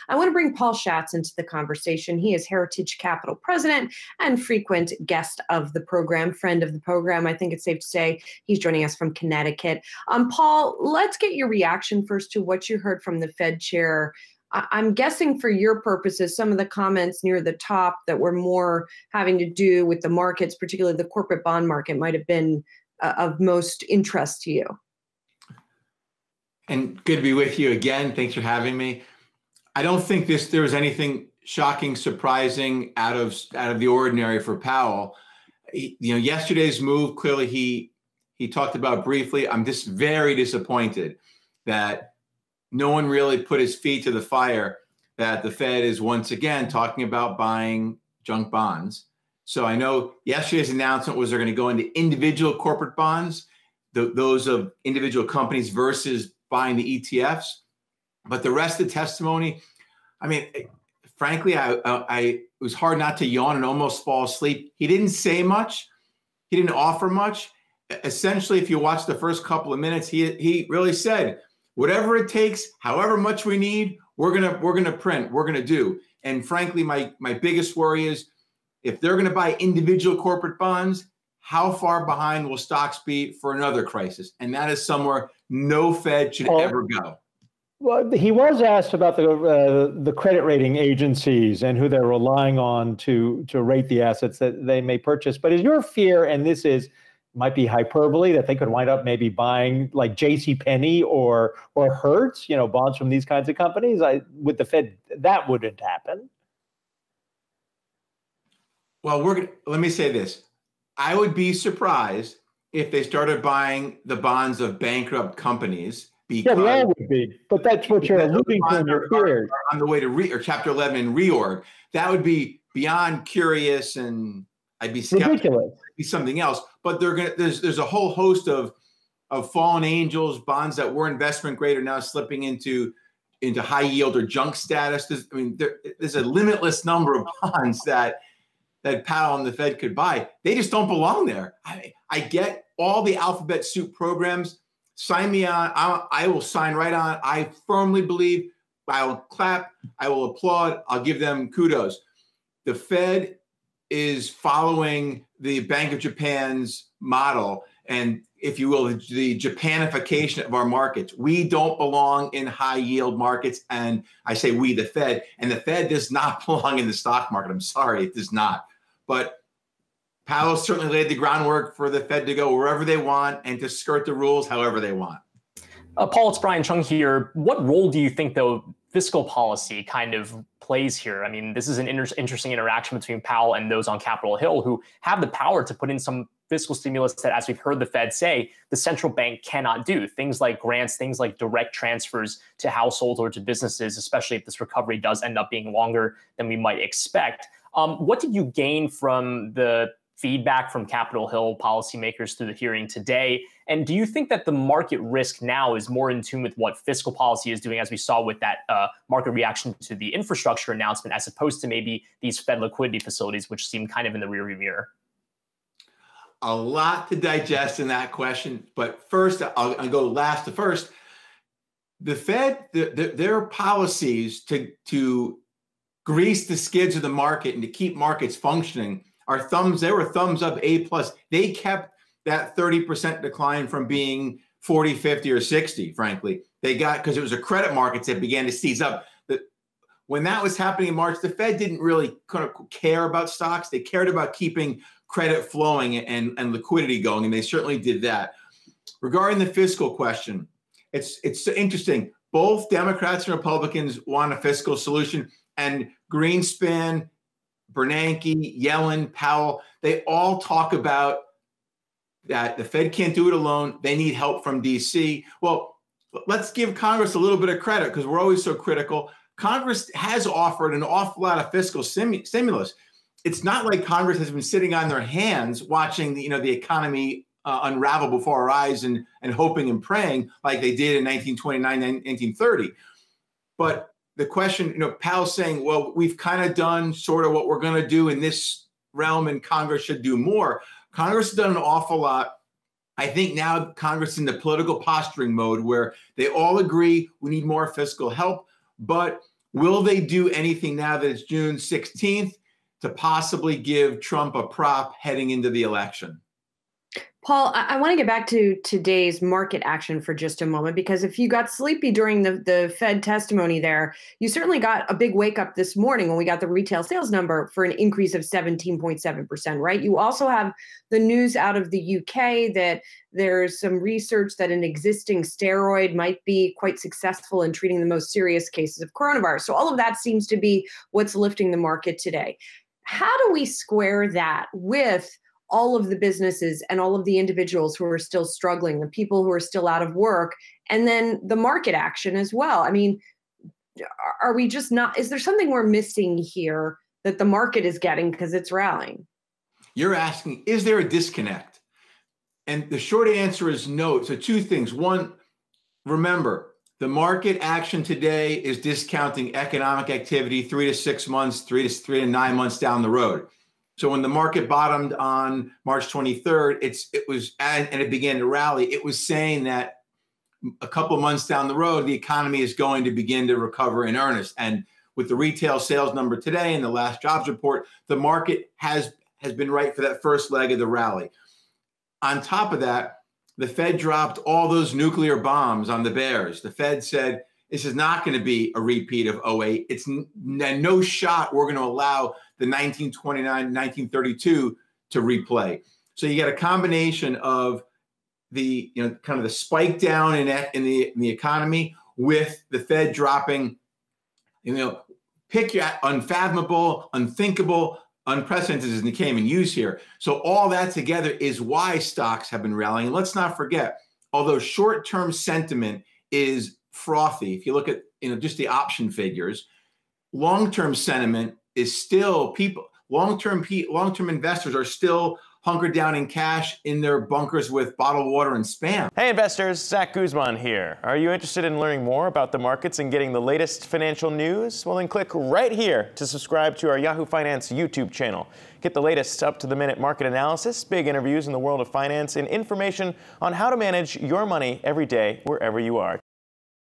I want to bring Paul Schatz into the conversation. He is Heritage Capital president and frequent guest of the program, friend of the program. I think it's safe to say he's joining us from Connecticut. Paul, let's get your reaction first to what you heard from the Fed chair. I'm guessing for your purposes, some of the comments near the top that were more having to do with the markets, particularly the corporate bond market, might have been of most interest to you. And good to be with you again. Thanks for having me. I don't think there was anything shocking, surprising, out of the ordinary for Powell. Yesterday's move, clearly he talked about briefly. I'm just very disappointed that no one really put his feet to the fire, that the Fed is once again talking about buying junk bonds. So I know yesterday's announcement was they're going to go into individual corporate bonds, those of individual companies versus buying the ETFs. But the rest of the testimony, I mean, frankly, it was hard not to yawn and almost fall asleep. He didn't say much. He didn't offer much. Essentially, if you watch the first couple of minutes, he really said, whatever it takes, however much we need, we're gonna print, we're gonna do. And frankly, my biggest worry is if they're gonna buy individual corporate bonds, how far behind will stocks be for another crisis? And that is somewhere no Fed should ever go. Well, he was asked about the credit rating agencies and who they're relying on to rate the assets that they may purchase. But is your fear, and this might be hyperbole, that they could wind up maybe buying like JCPenney or Hertz, bonds from these kinds of companies? With the Fed, that wouldn't happen. Well, let me say this. I would be surprised if they started buying the bonds of bankrupt companies. Yeah, they all would be, but that's what you're alluding to in your fears. On the way to or Chapter 11 and reorg, that would be beyond curious, and I'd be skeptical. Ridiculous. It'd be something else. But there's a whole host of fallen angels, bonds that were investment grade are now slipping into high yield or junk status. There's a limitless number of bonds that Powell and the Fed could buy. They just don't belong there. I get all the alphabet soup programs. Sign me on. I will sign right on. I firmly believe. I will clap. I will applaud. I'll give them kudos. The Fed is following the Bank of Japan's model, and if you will, the Japanification of our markets. We don't belong in high yield markets, and I say we, the Fed, and the Fed does not belong in the stock market. I'm sorry, it does not. But Powell certainly laid the groundwork for the Fed to go wherever they want and to skirt the rules however they want. Paul, it's Brian Chung here. What role do you think, though, fiscal policy kind of plays here? I mean, this is an interesting interaction between Powell and those on Capitol Hill who have the power to put in some fiscal stimulus that, as we've heard the Fed say, the central bank cannot do. Things like grants, things like direct transfers to households or to businesses, especially if this recovery does end up being longer than we might expect. What did you gain from the feedback from Capitol Hill policymakers through the hearing today? And do you think that the market risk now is more in tune with what fiscal policy is doing, as we saw with that market reaction to the infrastructure announcement, as opposed to maybe these Fed liquidity facilities, which seem kind of in the rearview mirror? A lot to digest in that question. But first, I'll go last to first. The Fed, their policies to grease the skids of the market and to keep markets functioning they were thumbs up, A+. They kept that 30% decline from being 40, 50, or 60, frankly. Because it was the credit markets that began to seize up. When that was happening in March, the Fed didn't really kind of care about stocks. They cared about keeping credit flowing and liquidity going, and they certainly did that. Regarding the fiscal question, it's interesting. Both Democrats and Republicans want a fiscal solution, and Greenspan, Bernanke, Yellen, Powell, they all talk about that the Fed can't do it alone. They need help from DC. Well, let's give Congress a little bit of credit because we're always so critical. Congress has offered an awful lot of fiscal stimulus. It's not like Congress has been sitting on their hands watching the economy unravel before our eyes and hoping and praying like they did in 1929, 1930. But the question, Powell's saying, well, we've kind of done sort of what we're going to do in this realm, and Congress should do more. Congress has done an awful lot. I think now Congress is in the political posturing mode where they all agree we need more fiscal help, but Will they do anything now that it's June 16th to possibly give Trump a prop heading into the election? Paul, I want to get back to today's market action for just a moment, because if you got sleepy during the Fed testimony there, you certainly got a big wake up this morning when we got the retail sales number for an increase of 17.7%, right? You also have the news out of the UK that there's some research that an existing steroid might be quite successful in treating the most serious cases of coronavirus. So all of that seems to be what's lifting the market today. How do we square that with all of the businesses and all of the individuals who are still struggling, the people who are still out of work, and then the market action as well? I mean, are we just not, is there something we're missing here that the market is getting because it's rallying? You're asking, is there a disconnect? And the short answer is no. So two things. One, remember, the market action today is discounting economic activity 3 to 6 months, 3 to 9 months down the road. So when the market bottomed on March 23rd, it began to rally, it was saying that a couple of months down the road, the economy is going to begin to recover in earnest. And with the retail sales number today and the last jobs report, the market has been right for that first leg of the rally. On top of that, the Fed dropped all those nuclear bombs on the bears. The Fed said, this is not going to be a repeat of 08. It's no shot we're going to allow the 1929, 1932 to replay. So you get a combination of the, kind of the spike down in the economy with the Fed dropping, pick your unfathomable, unthinkable, unprecedented as it came in use here. So all that together is why stocks have been rallying. And let's not forget, although short-term sentiment is frothy, if you look at just the option figures, long-term sentiment is still long-term investors are still hunkered down in cash in their bunkers with bottled water and Spam. Hey investors, Zach Guzman here. Are you interested in learning more about the markets and getting the latest financial news? Well, then click right here to subscribe to our Yahoo Finance YouTube channel. Get the latest up-to-the-minute market analysis, big interviews in the world of finance, and information on how to manage your money every day wherever you are.